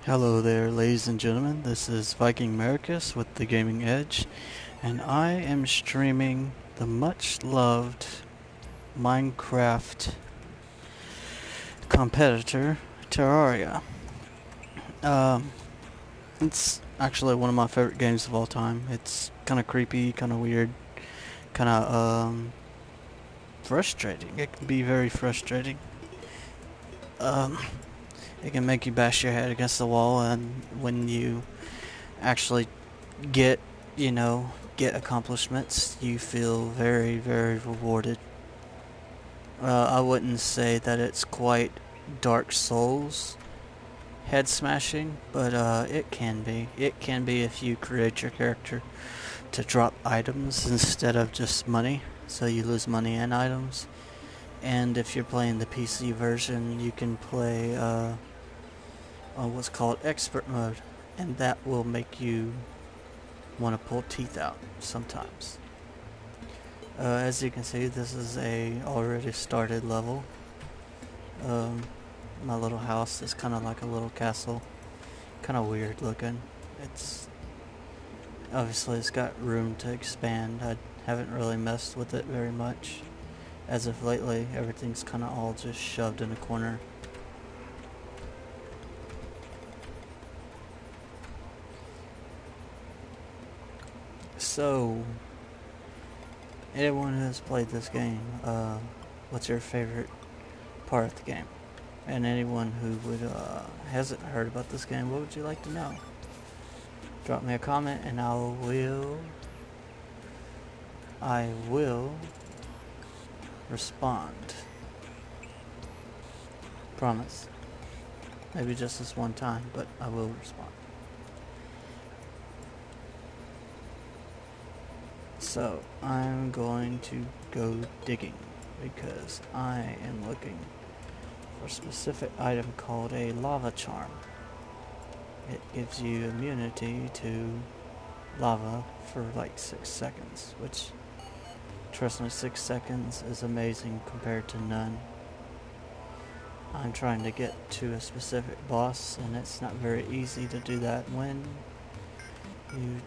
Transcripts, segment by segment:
Hello there, ladies and gentlemen. This is Viking Americus with the Gaming Edge, and I am streaming the much loved Minecraft competitor, Terraria. Um, it's actually one of my favorite games of all time. It's kind of creepy, kind of weird, kind of frustrating. It can be very frustrating. Um, it can make you bash your head against the wall, and when you actually get, get accomplishments, you feel very, very rewarded. I wouldn't say that it's quite Dark Souls head smashing, but it can be. It can be if you create your character to drop items instead of just money, so you lose money and items. And if you're playing the PC version, you can play what's called expert mode, and that will make you want to pull teeth out sometimes. As you can see, this is a already started level. My little house is kind of like a little castle, kind of weird looking. It's obviously it's got room to expand. I haven't really messed with it very much as of lately. Everything's kind of all just shoved in a corner. So, anyone who has played this game, what's your favorite part of the game? And anyone who hasn't heard about this game, what would you like to know? Drop me a comment and I will respond. Promise. Maybe just this one time, but I will respond. So, I'm going to go digging because I am looking for a specific item called a lava charm. It gives you immunity to lava for like 6 seconds, which, trust me, 6 seconds is amazing compared to none. I'm trying to get to a specific boss, and it's not very easy to do that when you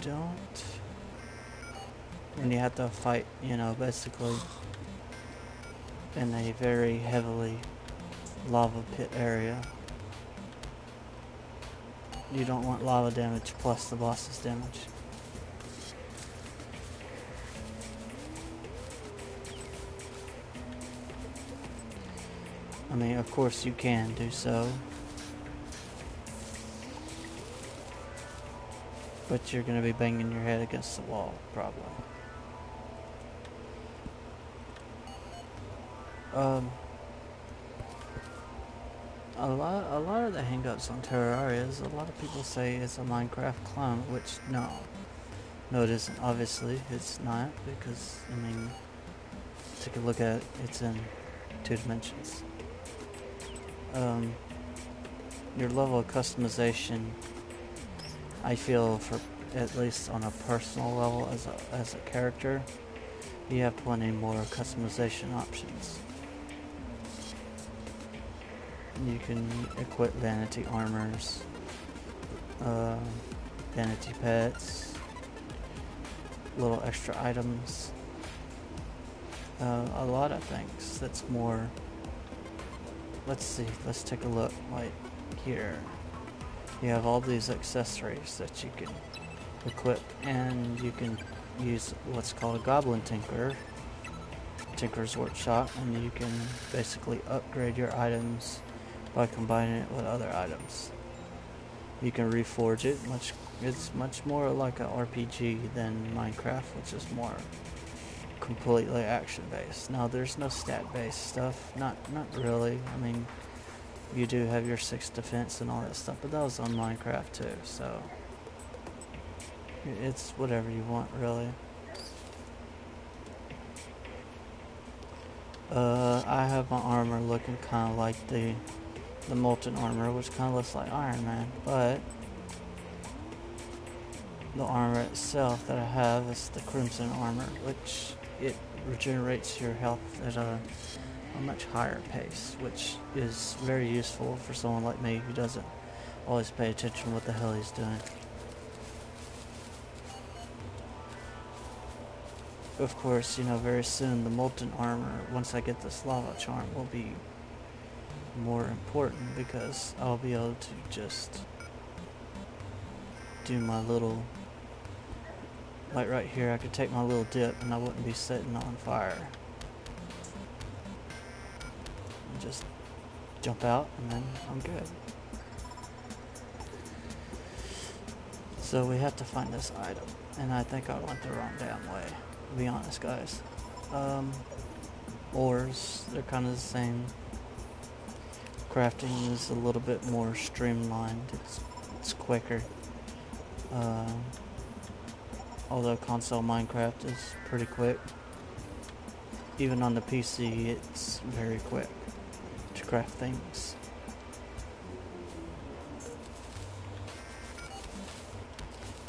have to fight, basically in a very heavily lava pit area. You don't want lava damage plus the boss's damage. I mean, of course you can do so, but you're going to be banging your head against the wall, probably. A lot of the hangups on Terraria is a lot of people say it's a Minecraft clone, which no it isn't. Obviously, it's not, because take a look at it. It's in 2 dimensions. Your level of customization, I feel, for at least on a personal level as a character, you have plenty more customization options. You can equip vanity armors, vanity pets, little extra items, a lot of things. That's more. Let's take a look. Like here, you have all these accessories that you can equip, and you can use what's called a goblin tinker's workshop, and you can basically upgrade your items by combining it with other items. You can reforge it. It's much more like an RPG than Minecraft, which is more completely action-based. Now, there's no stat-based stuff. Not really. I mean, you do have your 6 defense and all that stuff, but that was on Minecraft too, so it's whatever you want, really. I have my armor looking kind of like the molten armor, which kind of looks like Iron Man, but the armor itself that I have is the crimson armor, which it regenerates your health at a much higher pace, which is very useful for someone like me who doesn't Always pay attention what the hell he's doing. Of course, you know, very soon the molten armor, once I get this lava charm, will be more important because I'll be able to just do my little, like right here, I could take my little dip and I wouldn't be setting on fire. And just jump out and then I'm good. So we have to find this item, and I think I went the wrong damn way, to be honest, guys. Ores, they're kind of the same. Crafting is a little bit more streamlined. It's quicker. Although console Minecraft is pretty quick. Even on the PC, it's very quick to craft things.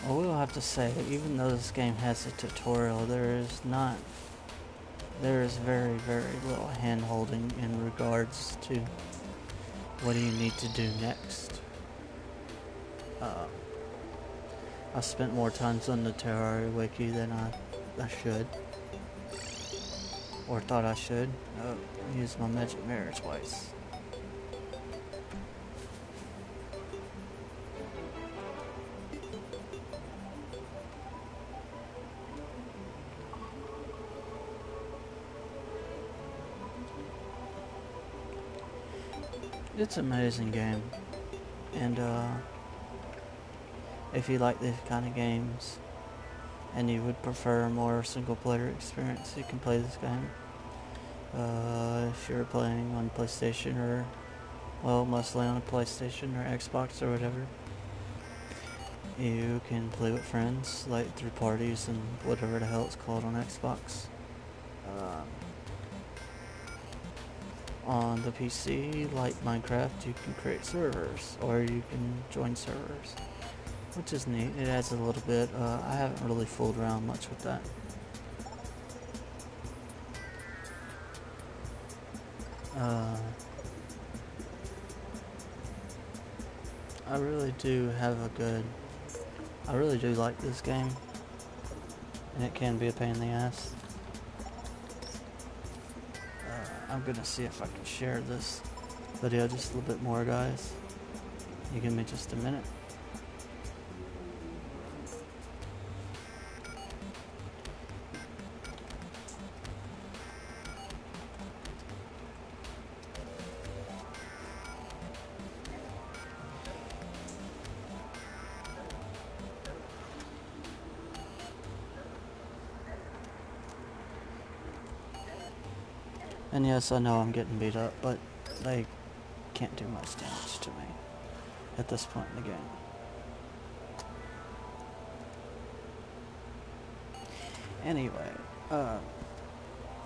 I will have to say, even though this game has a tutorial, there is very, very little hand-holding in regards to what do you need to do next. I spent more times on the Terraria wiki than I should. Or thought I should. I used my magic mirror twice. It's an amazing game, and if you like these kind of games and you would prefer a more single player experience, you can play this game. If you're playing on PlayStation or, well, mostly on a PlayStation or Xbox or whatever, you can play with friends, like through parties and whatever the hell it's called on Xbox. On the PC, like Minecraft, you can create servers, or you can join servers, which is neat. It adds a little bit. I haven't really fooled around much with that. I really do I really do like this game, and it can be a pain in the ass. I'm gonna see if I can share this video just a little bit more, guys. You give me just a minute. And yes, I know I'm getting beat up, but they can't do much damage to me at this point in the game. Anyway, the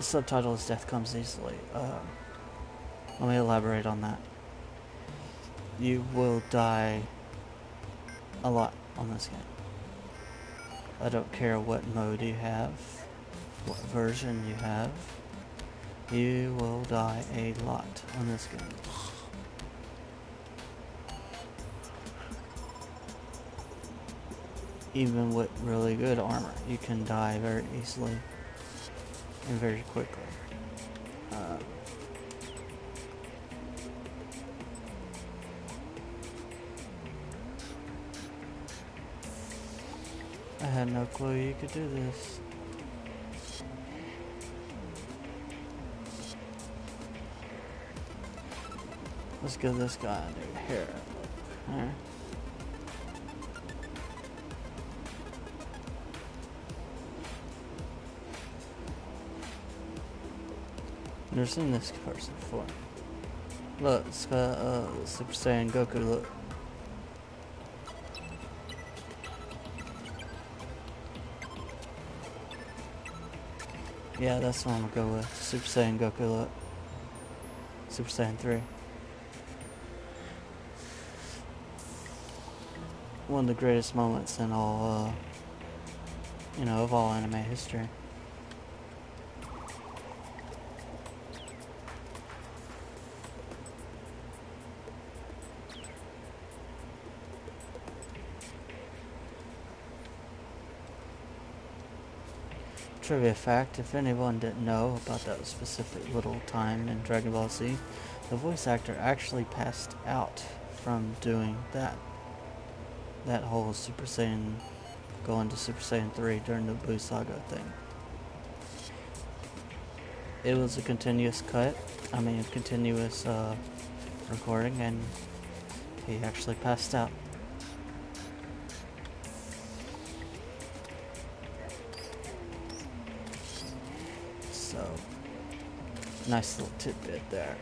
subtitle is Death Comes Easily. Let me elaborate on that. You will die a lot on this game. I don't care what mode you have, what version you have. You will die a lot on this game. Even with really good armor, you can die very easily and very quickly. I had no clue you could do this. Let's give this guy a new hair. Alright. Never seen this person before. Look, it's got Super Saiyan Goku look. Yeah, that's what I'm gonna go with. Super Saiyan Goku look. Super Saiyan 3. One of the greatest moments in all, of all anime history. trivia fact, if anyone didn't know about that specific little time in Dragon Ball Z, the voice actor actually passed out from doing that whole Super Saiyan, going to Super Saiyan 3 during the Buu Saga thing. It was a continuous continuous recording, and he actually passed out. So, nice little tidbit there.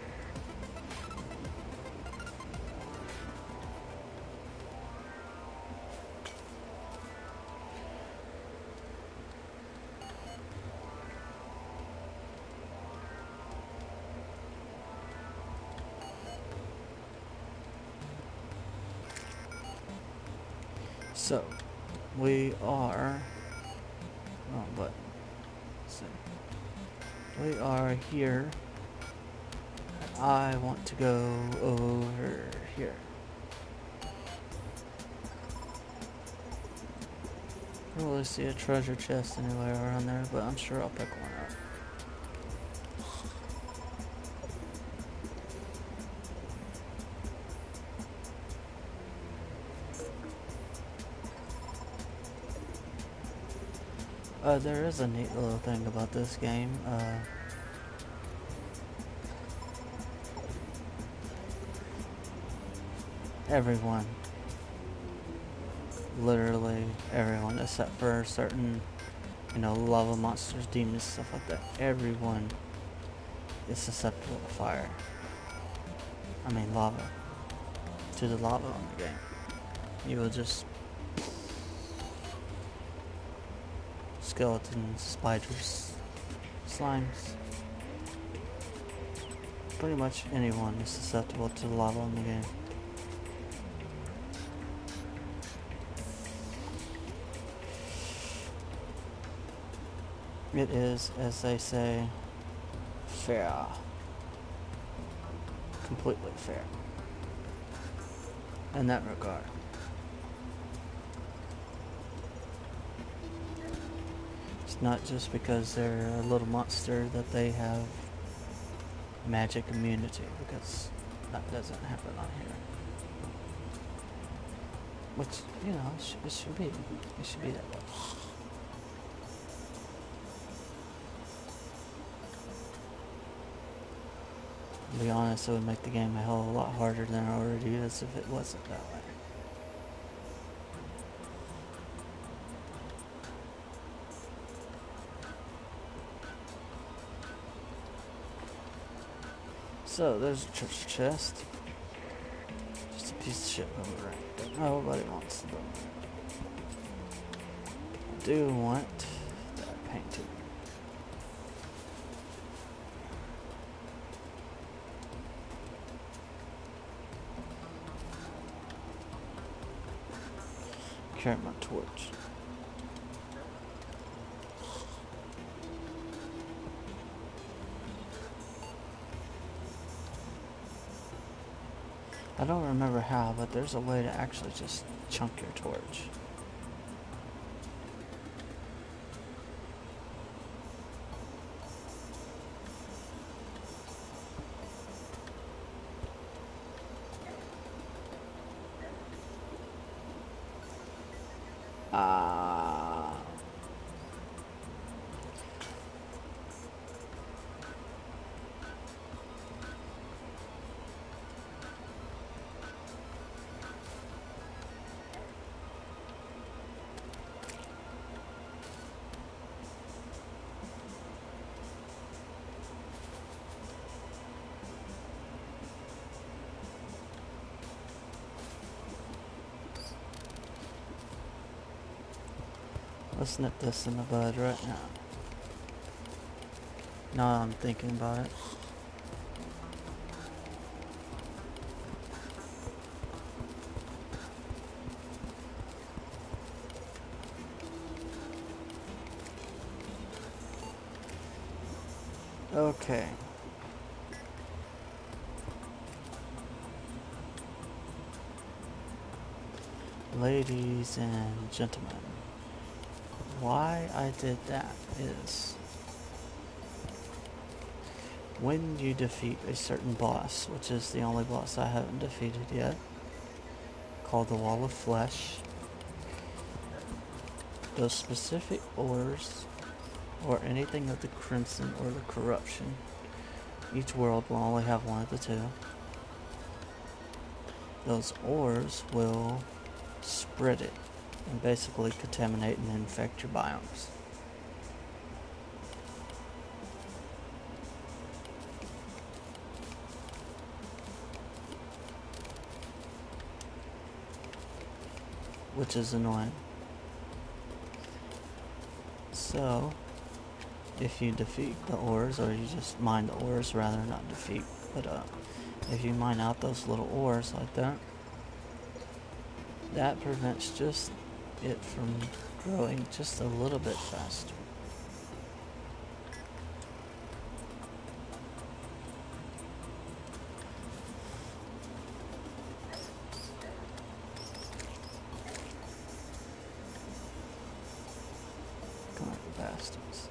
So, we are... Oh, but... So, we are here. I want to go over here. I don't really see a treasure chest anywhere around there, but I'm sure I'll pick one up. There is a neat little thing about this game. Everyone, literally everyone, except for certain, lava monsters, demons, stuff like that, everyone is susceptible to fire. Lava. To the lava on the game. You will just... skeletons, spiders, slimes. Pretty much anyone is susceptible to the lava in the game. It is, as they say, fair. Completely fair. In that regard. It's not just because they're a little monster that they have magic immunity, because that doesn't happen on here. Which, it should be. It should be that way. To be honest, it would make the game a hell of a lot harder than it already is if it wasn't that way. So, there's a treasure chest. Just a piece of shit boomerang. Nobody wants the boomerang. I do want that painting. Carry my torch. I don't remember how, but there's a way to actually just chunk your torch. Let's nip this in the bud right now. Now I'm thinking about it. Okay. Ladies and gentlemen, why I did that is when you defeat a certain boss, which is the only boss I haven't defeated yet, called the Wall of Flesh, those specific ores, or anything of the Crimson or the Corruption, each world will only have one of the two. Those ores will spread it and basically contaminate and infect your biomes. Which is annoying. So, if you defeat the ores, or you just mine the ores rather, not defeat, but if you mine out those little ores like that, that prevents just it from growing just a little bit faster. Come on, bastards.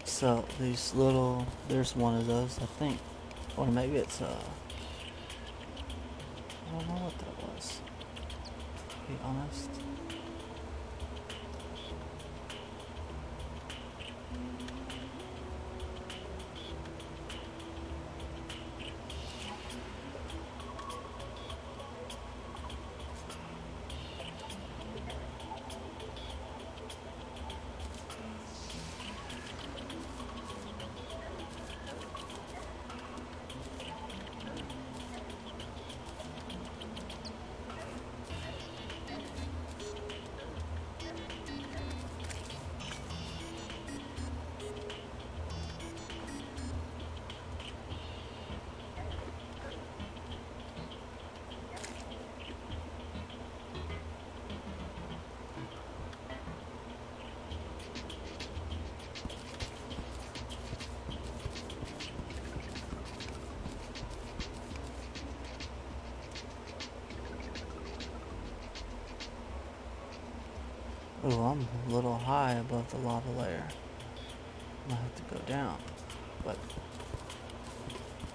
So these little, there's one of those, I think, or maybe it's I don't know what that was, to be honest. Oh, I'm a little high above the lava layer. I have to go down, but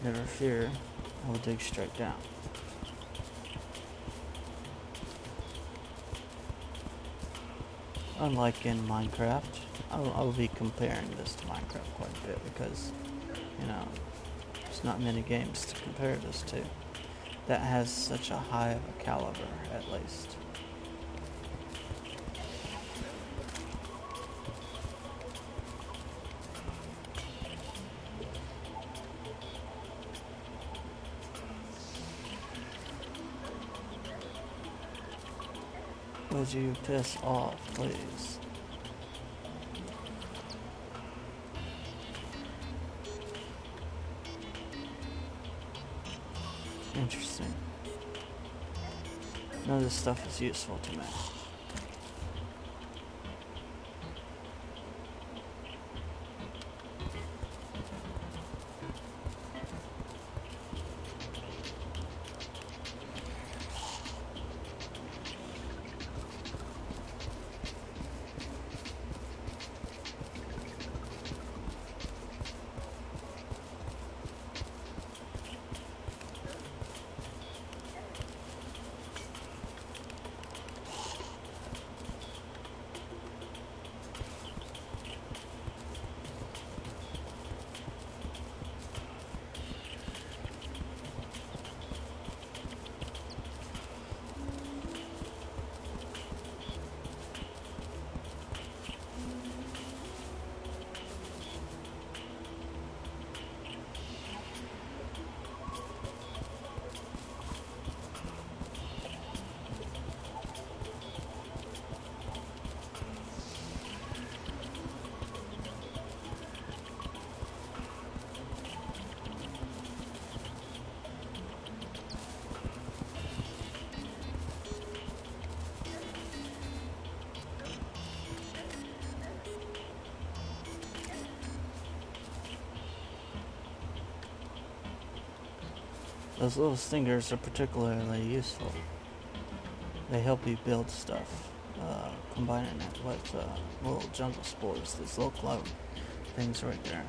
never fear, I will dig straight down. Unlike in Minecraft, I will be comparing this to Minecraft quite a bit because, you know, there's not many games to compare this to that has such a high of a caliber, at least. Would you piss off, please? Interesting. None of this stuff is useful to me. Those little stingers are particularly useful. They help you build stuff. Combining it with little jungle spores, these little cloud things right there.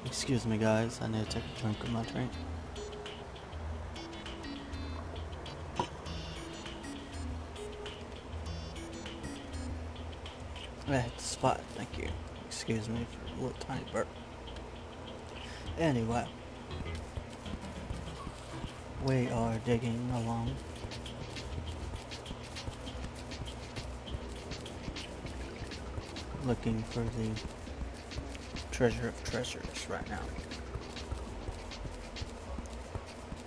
Excuse me guys, I need to take a drink of my drink. I hit the spot, thank you. Excuse me for a little tiny burp. Anyway, we are digging along. Looking for the treasure of treasures right now.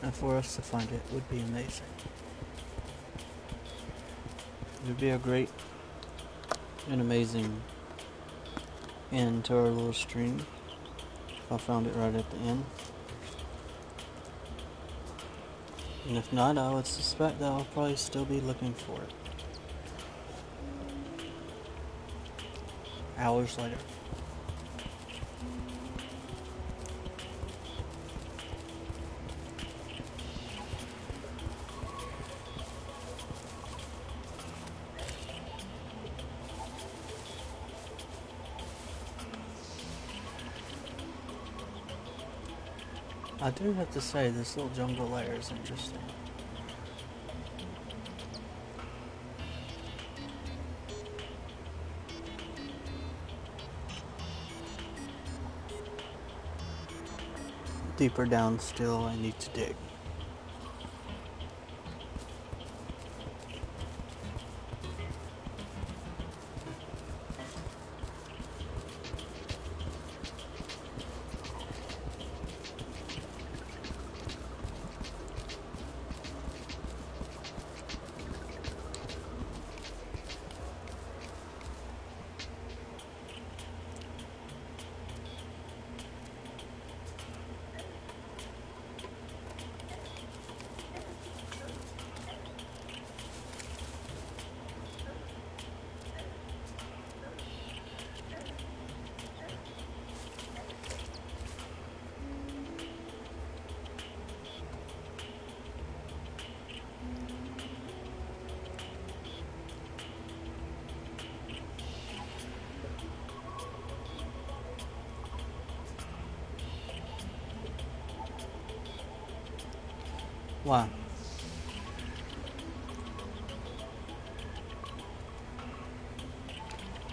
And for us to find it would be amazing. It would be a great and amazing end to our little stream if I found it right at the end. And if not, I would suspect that I'll probably still be looking for it. Hours later. I do have to say, this little jungle layer is interesting. Deeper down still, I need to dig. Wow.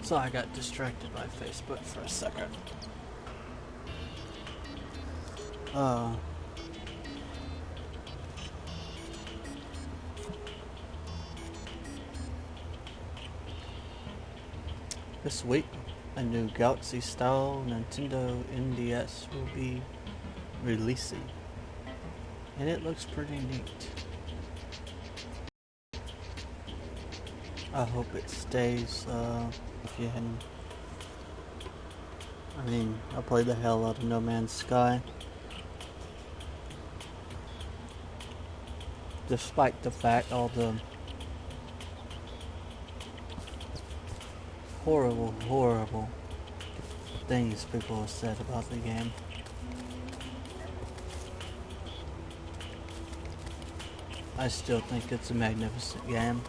So I got distracted by Facebook for a second. Uh, this week, a new Galaxy-style Nintendo NDS will be releasing, and it looks pretty neat. I hope it stays. If you hadn't, I played the hell out of No Man's Sky. Despite the fact all the horrible things people have said about the game. I still think it's a magnificent game.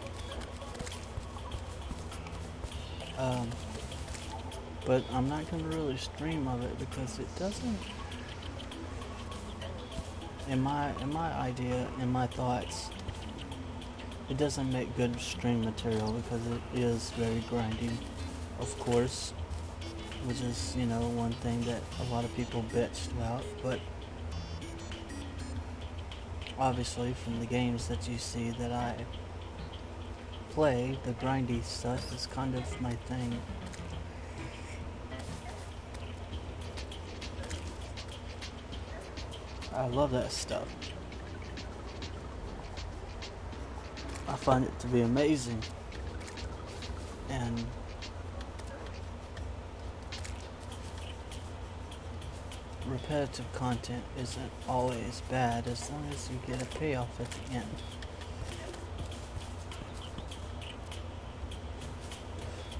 But I'm not going to really stream of it because it doesn't, in my idea, in my thoughts, it doesn't make good stream material because it is very grindy, of course, which is, one thing that a lot of people bitched about, but obviously from the games that you see that I play, the grindy stuff is kind of my thing. I love that stuff. I find it to be amazing. And repetitive content isn't always bad as long as you get a payoff at the end.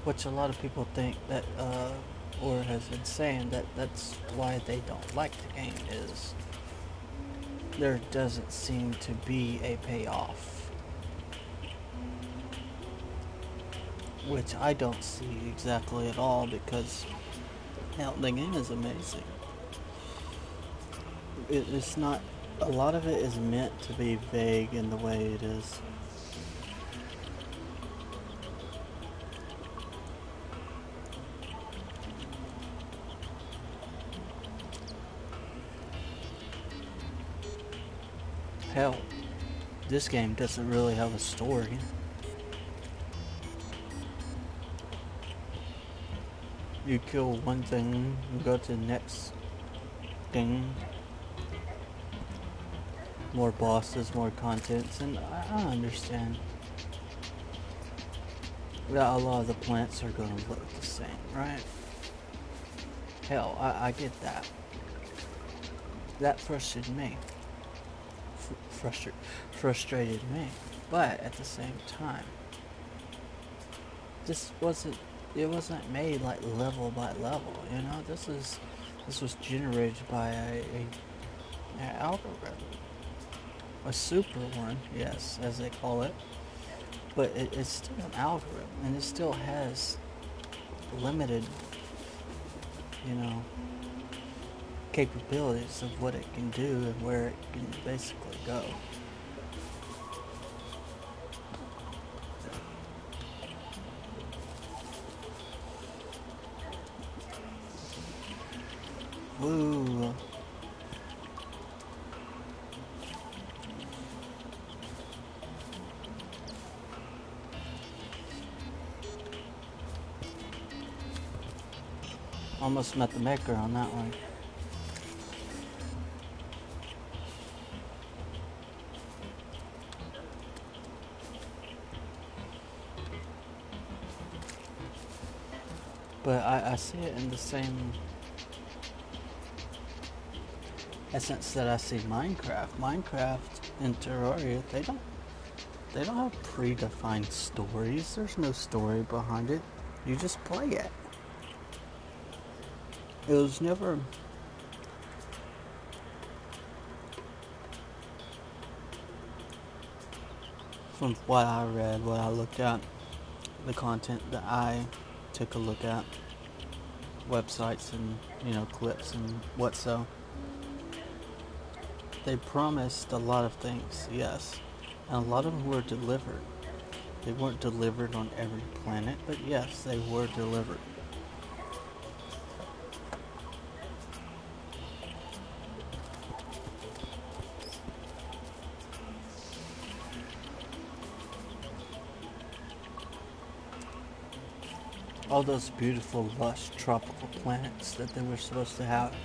Which a lot of people think that, or has been saying that that's why they don't like the game, is there doesn't seem to be a payoff. Which I don't see exactly at all because, hell, the game is amazing. It's not, a lot of it is meant to be vague in the way it is. Hell, this game doesn't really have a story. You kill one thing, you go to the next thing. More bosses, more contents, and I understand that a lot of the plants are going to look the same, right? Hell, I get that. That frustrated me. Frustrated me. But at the same time, it wasn't made like level by level, this was generated by an algorithm. A super one, yes, as they call it. But it's still an algorithm, and it still has limited, capabilities of what it can do and where it can basically go. Woo. Almost met the maker on that one. But I see it in the same essence that I see Minecraft. Minecraft and Terraria, they don't have predefined stories. There's no story behind it. You just play it. It was never from what I read, what I looked at, the content that I took a look at, websites and clips and what so. They promised a lot of things, yes, and a lot of them were delivered. They weren't delivered on every planet, but yes, they were delivered. All those beautiful, lush, tropical plants that they were supposed to have,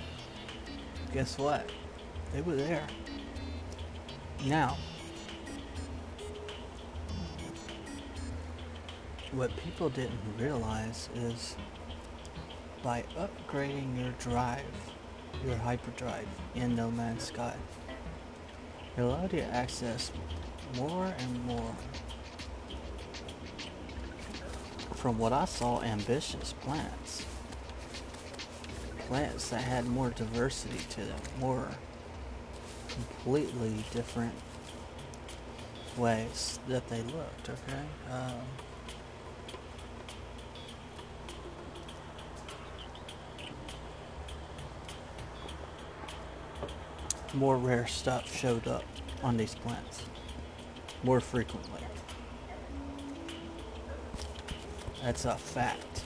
guess what? They were there. Now, what people didn't realize is by upgrading your drive, your hyperdrive in No Man's Sky, it allowed you to access more and more, from what I saw, ambitious plants. Plants that had more diversity to them, more completely different ways that they looked, okay? More rare stuff showed up on these plants more frequently. That's a fact.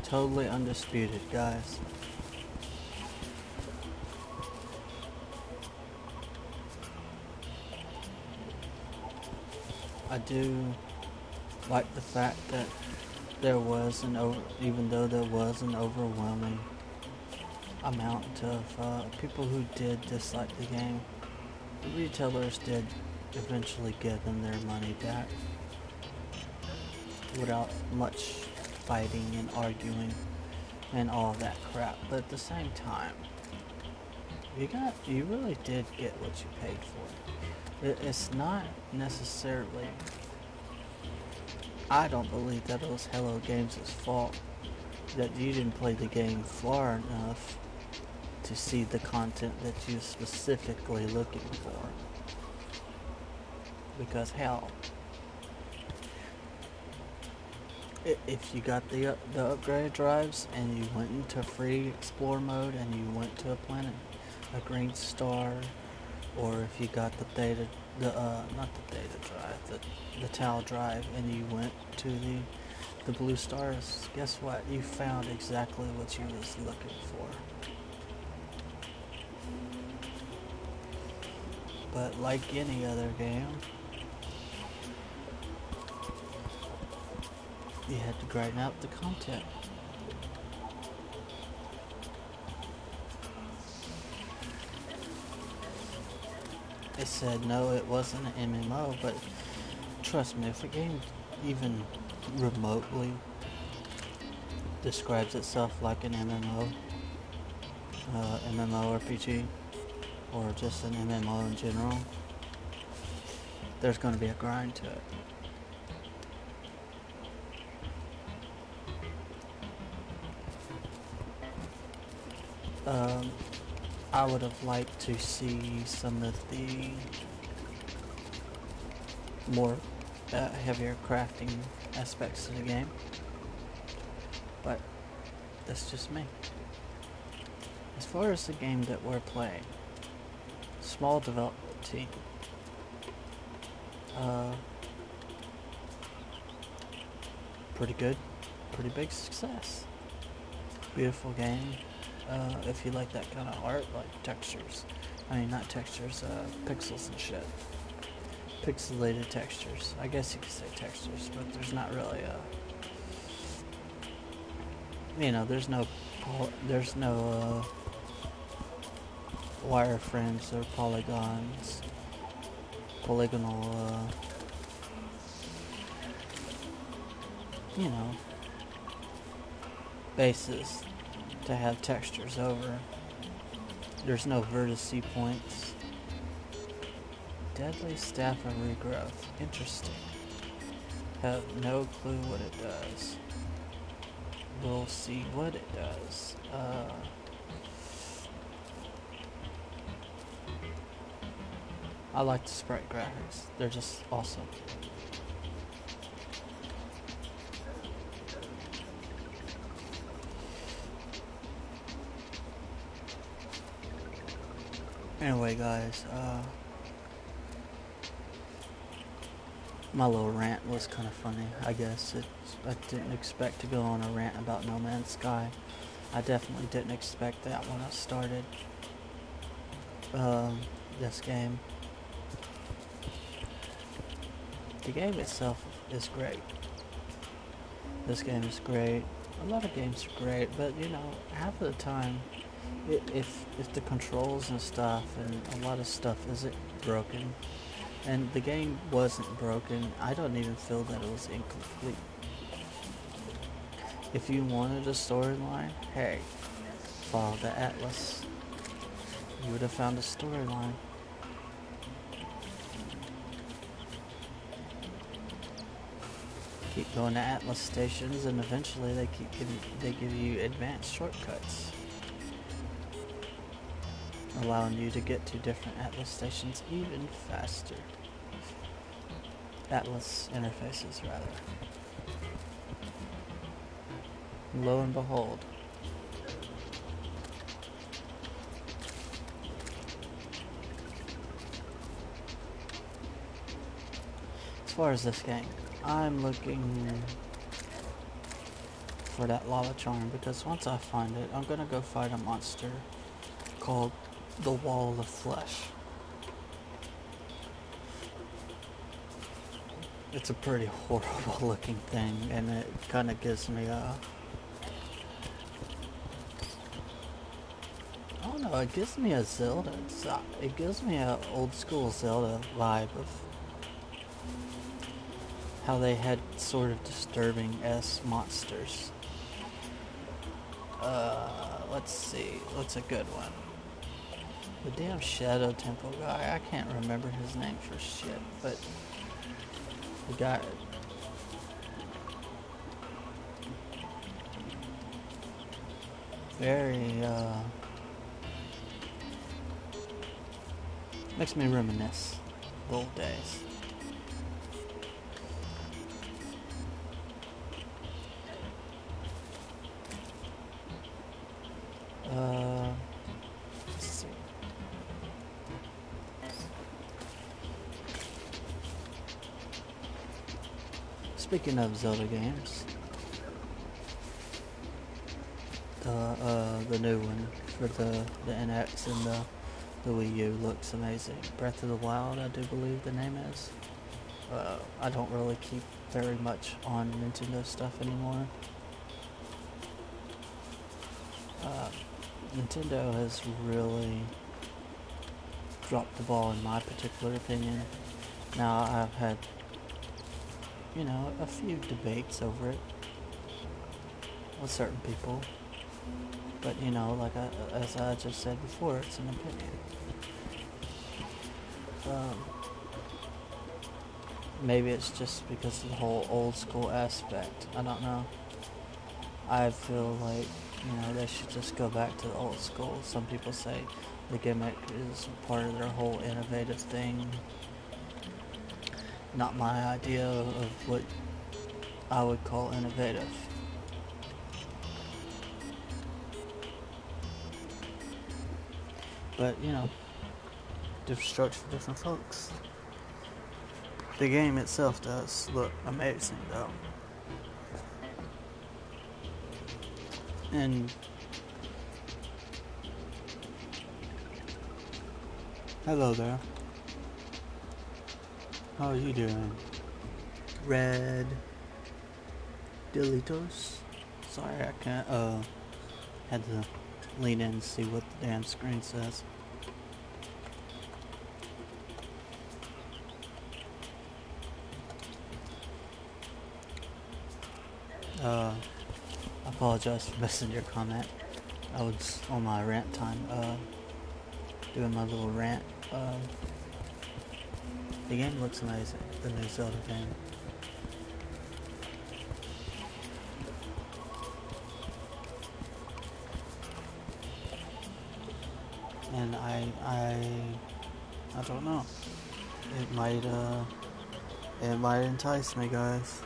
Totally undisputed, guys. I do like the fact that there was even though there was an overwhelming amount of people who did dislike the game, the retailers did eventually give them their money back without much fighting and arguing and all that crap. But at the same time, you really did get what you paid for. It's not necessarily, I don't believe that it was Hello Games' fault that you didn't play the game far enough to see the content that you're specifically looking for. Because hell, if you got the upgrade drives and you went into free explore mode and you went to a planet, a green star, or if you got the data, not the data drive, the TAL drive, and you went to the blue stars, guess what? You found exactly what you was looking for. But like any other game, you had to grind out the content. They said no, it wasn't an MMO, but trust me, if a game even remotely describes itself like an MMO, MMORPG, or just an MMO in general, there's going to be a grind to it. I would have liked to see some of the more heavier crafting aspects of the game, but that's just me. As far as the game that we're playing, small development team, pretty good, pretty big success. Beautiful game. If you like that kind of art, like textures. I mean, not textures, pixels and shit. Pixelated textures. I guess you could say textures, but there's not really there's no wireframes or polygonal, bases to have textures over. There's no vertice points. Deadly Staff of Regrowth. Interesting. Have no clue what it does. We'll see what it does. I like the sprite graphics. They're just awesome. Anyway, guys, my little rant was kind of funny. I guess I didn't expect to go on a rant about No Man's Sky. I definitely didn't expect that when I started this game. The game itself is great. This game is great. A lot of games are great, but you know, half of the time, if the controls and stuff and a lot of stuff isn't broken, and the game wasn't broken, I don't even feel that it was incomplete. If you wanted a storyline, hey, follow the Atlas. You would have found a storyline. Keep going to Atlas stations, and eventually they give you advanced shortcuts, allowing you to get to different Atlas stations even faster. Atlas interfaces, rather. Lo and behold. As far as this game, I'm looking for that lava charm, because once I find it, I'm gonna go fight a monster called the Wall of Flesh. It's a pretty horrible looking thing, and it kind of gives me a... I don't know, it gives me a Zelda. It gives me a old school Zelda vibe of how they had sort of disturbing-esque monsters. Let's see, what's a good one? The damn Shadow Temple guy, I can't remember his name for shit, but the guy... very, makes me reminisce the old days. Let's see. Speaking of Zelda games, the new one for the NX and the Wii U looks amazing. Breath of the Wild, I do believe the name is. I don't really keep very much on Nintendo stuff anymore. Nintendo has really dropped the ball in my particular opinion. Now, I've had, you know, a few debates over it with certain people, but you know, like as I just said before, it's an opinion. Maybe it's just because of the whole old school aspect. I don't know. I feel like, you know, they should just go back to the old school. Some people say the gimmick is part of their whole innovative thing. Not my idea of what I would call innovative. But, you know, different strokes for different folks. The game itself does look amazing, though. And hello there. How are you doing? Red Dilitos? Sorry, I can't, had to lean in and see what the damn screen says. I apologize for missing your comment. I was on my rant time, doing my little rant. The game looks amazing, the new Zelda game. And I don't know. It might entice me, guys.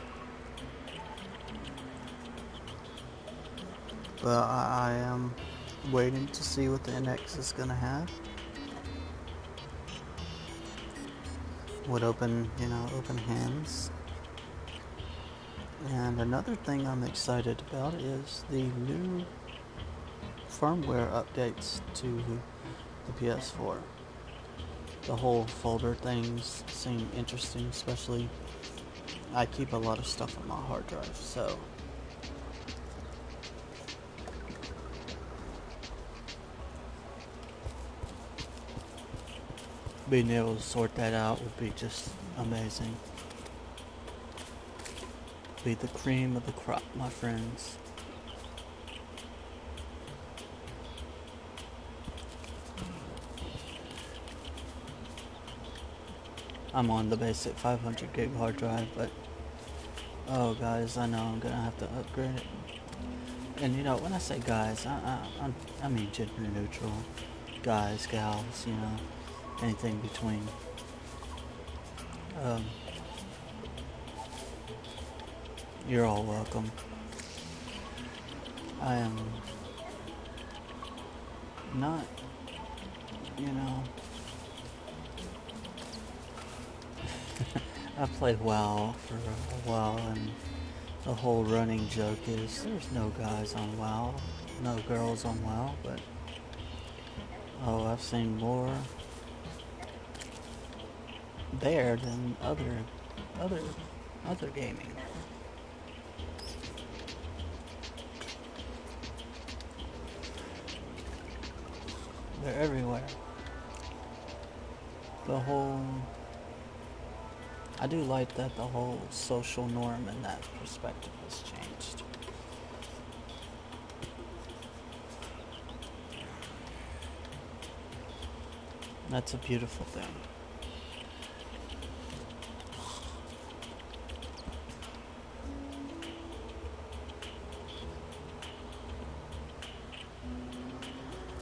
But I am waiting to see what the NX is gonna have. with open hands. And another thing I'm excited about is the new firmware updates to the PS4. The whole folder things seem interesting, especially I keep a lot of stuff on my hard drive, so being able to sort that out would be just amazing. Be the cream of the crop, my friends. I'm on the basic 500 gig hard drive, but oh guys, I know I'm gonna have to upgrade it. And when I say guys, I mean gender neutral. Guys, gals, anything between. You're all welcome. I am not, you know, I played WoW for a while, and the whole running joke is there's no guys on WoW, no girls on WoW, but I've seen more there than other gaming. They're everywhere. I do like that the whole social norm in that perspective has changed. That's a beautiful thing.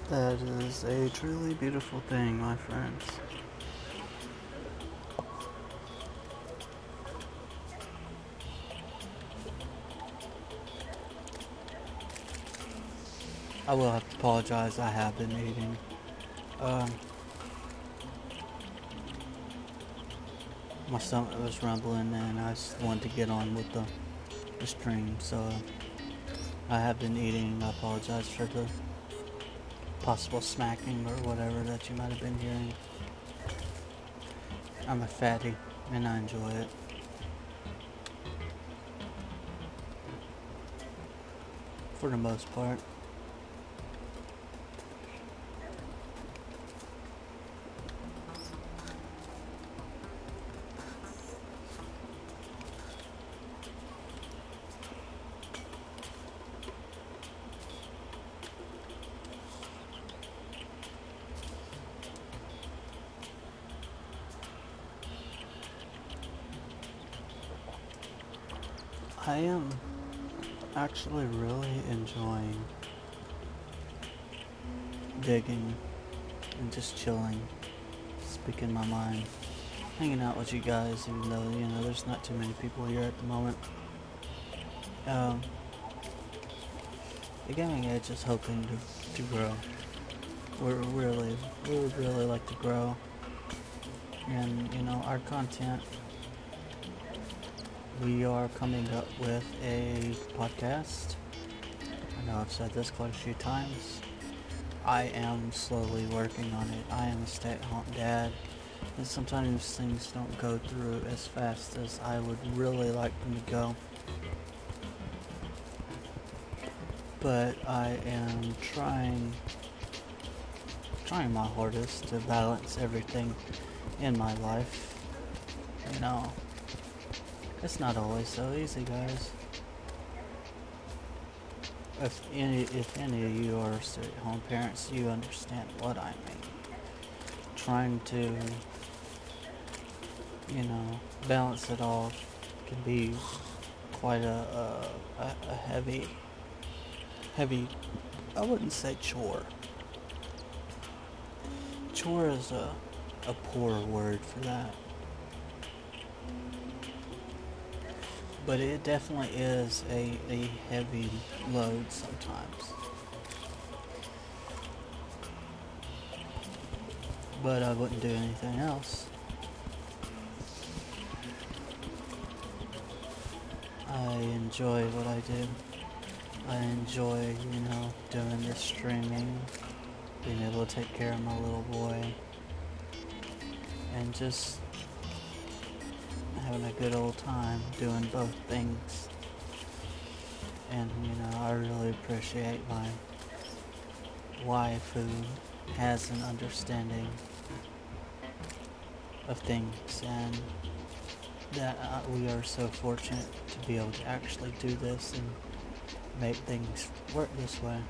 That is a truly beautiful thing, my friends. I will have to apologize, I have been eating. My stomach was rumbling and I just wanted to get on with the stream, so I have been eating. I apologize for the possible smacking or whatever that you might have been hearing. I'm a fatty and I enjoy it. For the most part. I am actually really enjoying digging and just chilling, speaking my mind, hanging out with you guys, even though, there's not too many people here at the moment. The Gaming Edge is hoping to grow. We would really like to grow. And, our content, we are coming up with a podcast. I know I've said this quite a few times. I am slowly working on it. I am a stay-at-home dad, and sometimes things don't go through as fast as I would really like them to go. But I am trying my hardest to balance everything in my life. It's not always so easy, guys. If any of you are stay-at-home parents, you understand what I mean. Trying to, balance it all can be quite a heavy, I wouldn't say chore. Chore is a poor word for that. But it definitely is a heavy load sometimes. But I wouldn't do anything else. I enjoy what I do. I enjoy, doing this streaming, being able to take care of my little boy, and just having a good old time doing both things. And, I really appreciate my wife who has an understanding of things, and that we are so fortunate to be able to actually do this and make things work this way.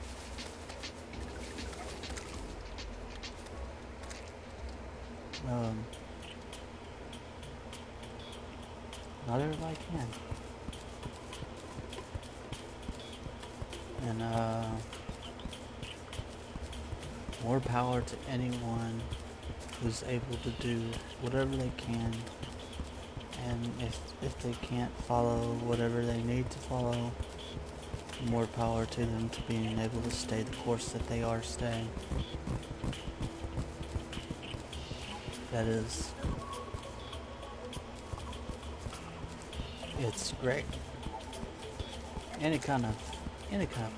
Not everybody can. And more power to anyone who's able to do whatever they can. And if they can't follow whatever they need to follow, more power to them to being able to stay the course that they are staying. That is, it's great. Any kind of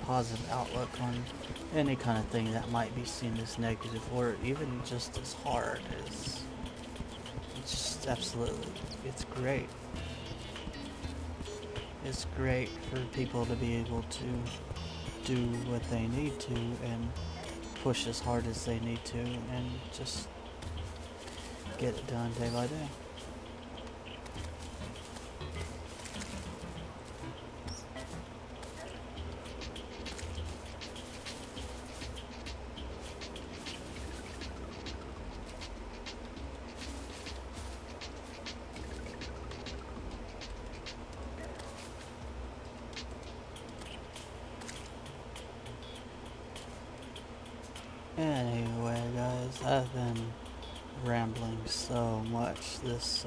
positive outlook on any kind of thing that might be seen as negative or even just as hard is, it's just absolutely, it's great. It's great for people to be able to do what they need to and push as hard as they need to and just get it done day by day. Anyway, guys, I've been rambling so much this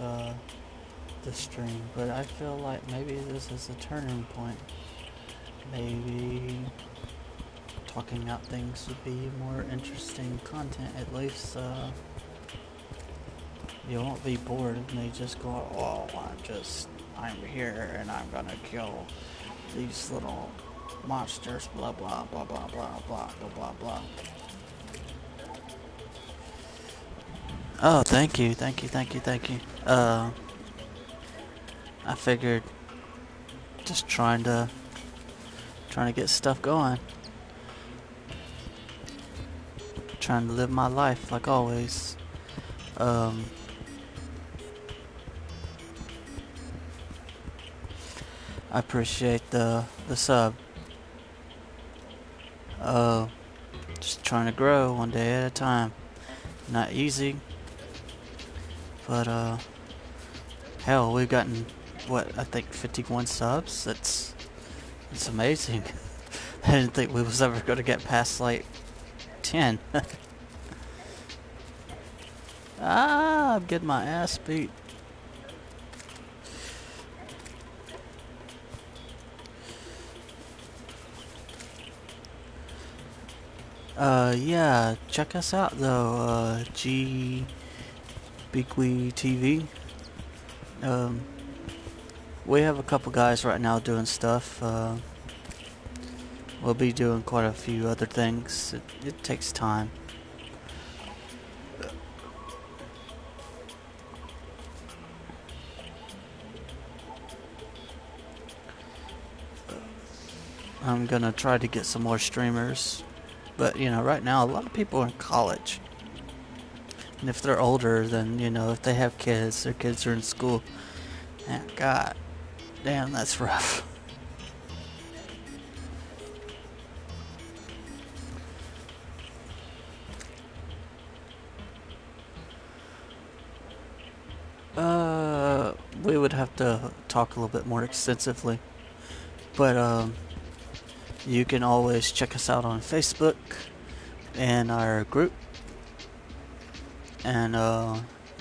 stream, but I feel like maybe this is a turning point. Maybe talking out things would be more interesting content. At least you won't be bored of me just going, oh, I'm here and I'm gonna kill these little monsters, blah blah blah blah blah blah blah blah blah. Oh, thank you. I figured just trying to get stuff going. Trying to live my life like always. I appreciate the sub. Just trying to grow one day at a time. Not easy. But hell, we've gotten I think 51 subs. It's amazing. I didn't think we was ever going to get past like 10. I'm getting my ass beat. Yeah, check us out though, Beakwee TV. We have a couple guys right now doing stuff. We'll be doing quite a few other things. It takes time. I'm gonna try to get some more streamers. But, right now, a lot of people are in college. And if they're older, then, if they have kids, their kids are in school. And God damn, that's rough. We would have to talk a little bit more extensively. But, you can always check us out on Facebook and our group. And,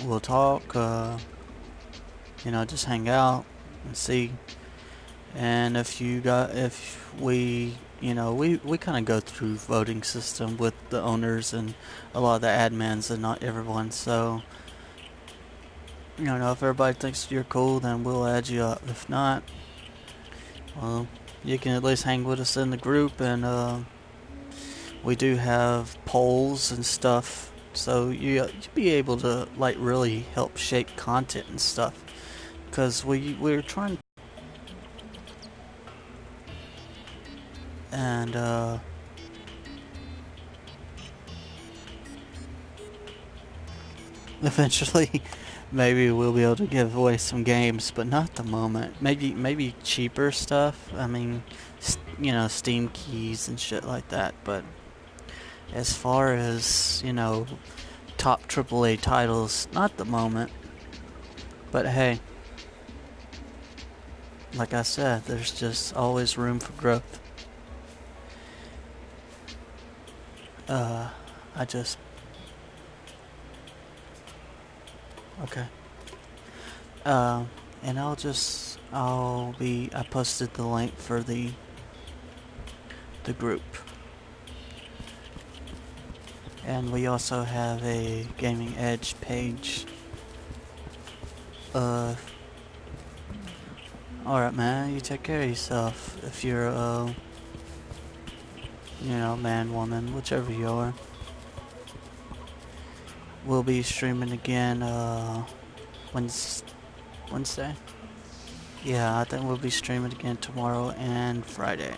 we'll talk, just hang out and see. And if we kind of go through voting system with the owners and a lot of the admins and not everyone. So, if everybody thinks you're cool, then we'll add you up. If not, well, you can at least hang with us in the group, and we do have polls and stuff, so you'll be able to like really help shape content and stuff. Because we're trying, and eventually, maybe we'll be able to give away some games, but not at the moment. Maybe cheaper stuff. I mean, Steam keys and shit like that. But as far as top AAA titles, not at the moment. But hey, like I said, there's just always room for growth. I just okay. And I posted the link for the group. And we also have a Gaming Edge page. Alright man, you take care of yourself. If you're man, woman, whichever you are. We'll be streaming again Wednesday? Yeah, I think we'll be streaming again tomorrow and Friday.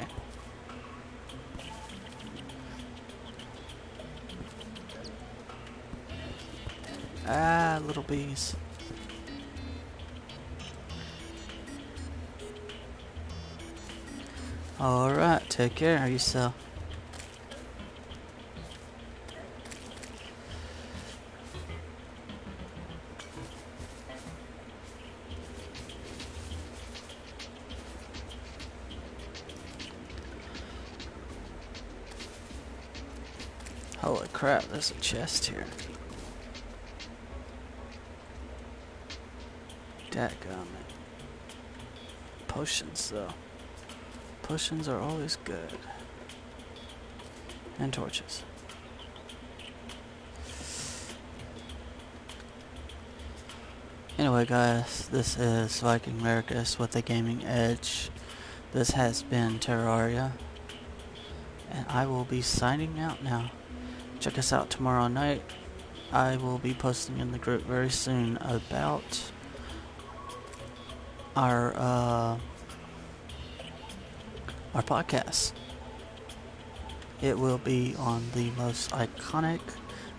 Ah, little bees. Alright, take care of yourself. Holy crap, there's a chest here. Dadgummit. Potions, though. Potions are always good. And torches. Anyway, guys, this is Viking Americus with the Gaming Edge. This has been Terraria. And I will be signing out now. Check us out tomorrow night. I will be posting in the group very soon about our podcast. It will be on the most iconic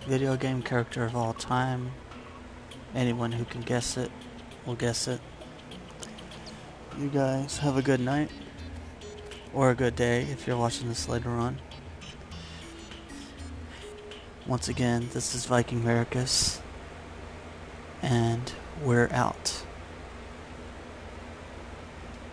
video game character of all time. Anyone who can guess it will guess it. You guys have a good night. Or a good day if you're watching this later on. Once again, this is Viking Americus. And we're out.